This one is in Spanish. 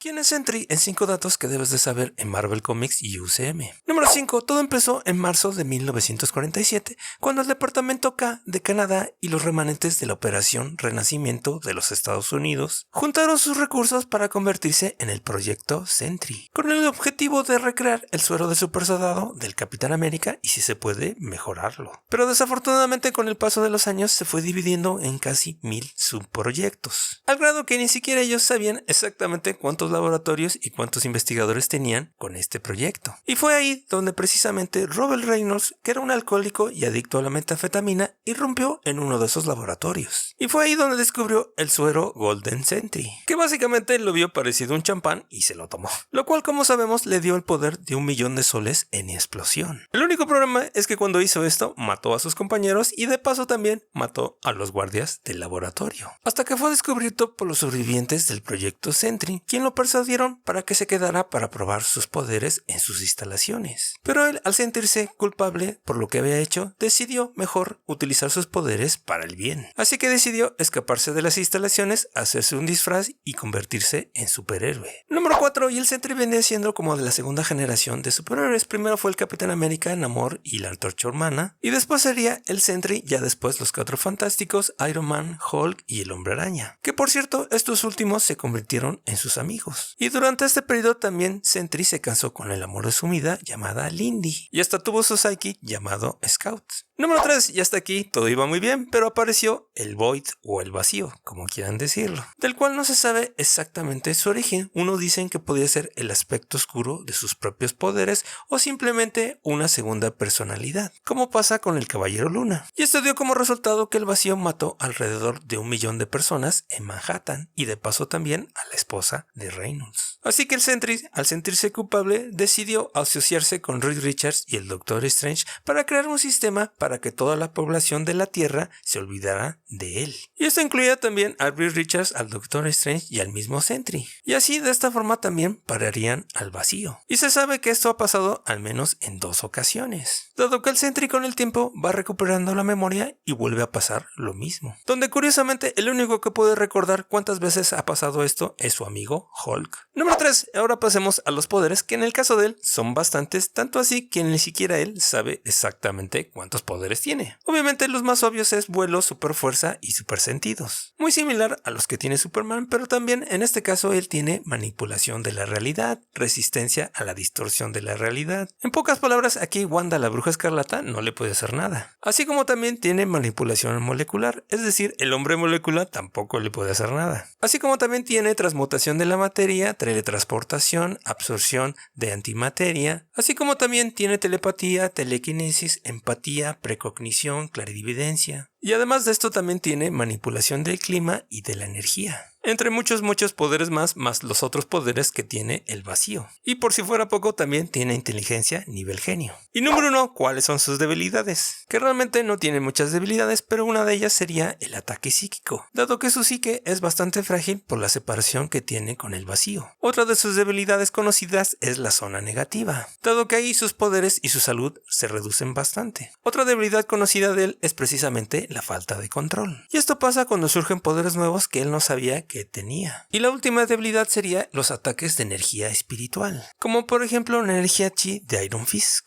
¿Quién es Sentry? En 5 datos que debes de saber en Marvel Comics y UCM. Número 5. Todo empezó en marzo de 1947, cuando el Departamento K de Canadá y los remanentes de la Operación Renacimiento de los Estados Unidos juntaron sus recursos para convertirse en el proyecto Sentry, con el objetivo de recrear el suero de supersoldado del Capitán América y, si se puede, mejorarlo. Pero desafortunadamente, con el paso de los años se fue dividiendo en casi 1000 subproyectos, al grado que ni siquiera ellos sabían exactamente cuántos laboratorios y cuántos investigadores tenían con este proyecto. Y fue ahí donde precisamente Robert Reynolds, que era un alcohólico y adicto a la metanfetamina, irrumpió en uno de esos laboratorios. Y fue ahí donde descubrió el suero Golden Sentry, que básicamente lo vio parecido a un champán y se lo tomó, lo cual, como sabemos, le dio el poder de 1.000.000 de soles en explosión. El único problema es que cuando hizo esto mató a sus compañeros y de paso también mató a los guardias del laboratorio, hasta que fue descubierto por los sobrevivientes del proyecto Sentry, quien lo persuadieron para que se quedara para probar sus poderes en sus instalaciones. Pero él, al sentirse culpable por lo que había hecho, decidió mejor utilizar sus poderes para el bien. Así que decidió escaparse de las instalaciones, hacerse un disfraz y convertirse en superhéroe. Número 4. Y el Sentry venía siendo como de la segunda generación de superhéroes. Primero fue el Capitán América, Namor y la Antorcha Humana, y después sería el Sentry, ya después los Cuatro Fantásticos, Iron Man, Hulk y el Hombre Araña, que por cierto estos últimos se convirtieron en sus amigos. Y durante este periodo también Sentry se casó con el amor de su vida, llamada Lindy, y hasta tuvo su sidekick llamado Scout. Número 3. Y hasta aquí todo iba muy bien, pero apareció el Void o el vacío, como quieran decirlo, del cual no se sabe exactamente su origen. Unos dicen que podía ser el aspecto oscuro de sus propios poderes o simplemente una segunda personalidad, como pasa con el Caballero Luna. Y esto dio como resultado que el vacío mató alrededor de 1.000.000 de personas en Manhattan y de paso también a la esposa de Reynolds. Así que el Sentry, al sentirse culpable, decidió asociarse con Reed Richards y el Doctor Strange para crear un sistema para que toda la población de la Tierra se olvidara de él. Y esto incluía también a Reed Richards, al Doctor Strange y al mismo Sentry. Y así, de esta forma, también pararían al vacío. Y se sabe que esto ha pasado al menos en 2 ocasiones, dado que el Sentry con el tiempo va recuperando la memoria y vuelve a pasar lo mismo. Donde curiosamente el único que puede recordar cuántas veces ha pasado esto es su amigo Hulk. Número 3. Ahora pasemos a los poderes, que en el caso de él son bastantes, tanto así que ni siquiera él sabe exactamente cuántos poderes tiene. Obviamente los más obvios es vuelo, superfuerza y supersentidos, muy similar a los que tiene Superman, pero también en este caso él tiene manipulación de la realidad, resistencia a la distorsión de la realidad. En pocas palabras, aquí Wanda, la Bruja Escarlata, no le puede hacer nada. Así como también tiene manipulación molecular, es decir, el hombre molecular tampoco le puede hacer nada. Así como también tiene transmutación de la materia, teletransportación, absorción de antimateria, así como también tiene telepatía, telequinesis, empatía, precognición, clarividencia. Y además de esto también tiene manipulación del clima y de la energía, entre muchos poderes más los otros poderes que tiene el vacío. Y por si fuera poco, también tiene inteligencia nivel genio. Y número 1, ¿cuáles son sus debilidades? Que realmente no tiene muchas debilidades, pero una de ellas sería el ataque psíquico, dado que su psique es bastante frágil por la separación que tiene con el vacío. Otra de sus debilidades conocidas es la zona negativa, dado que ahí sus poderes y su salud se reducen bastante. Otra debilidad conocida de él es precisamente la falta de control. Y esto pasa cuando surgen poderes nuevos que él no sabía que tenía. Y la última debilidad sería los ataques de energía espiritual, como por ejemplo la energía chi de Iron Fist,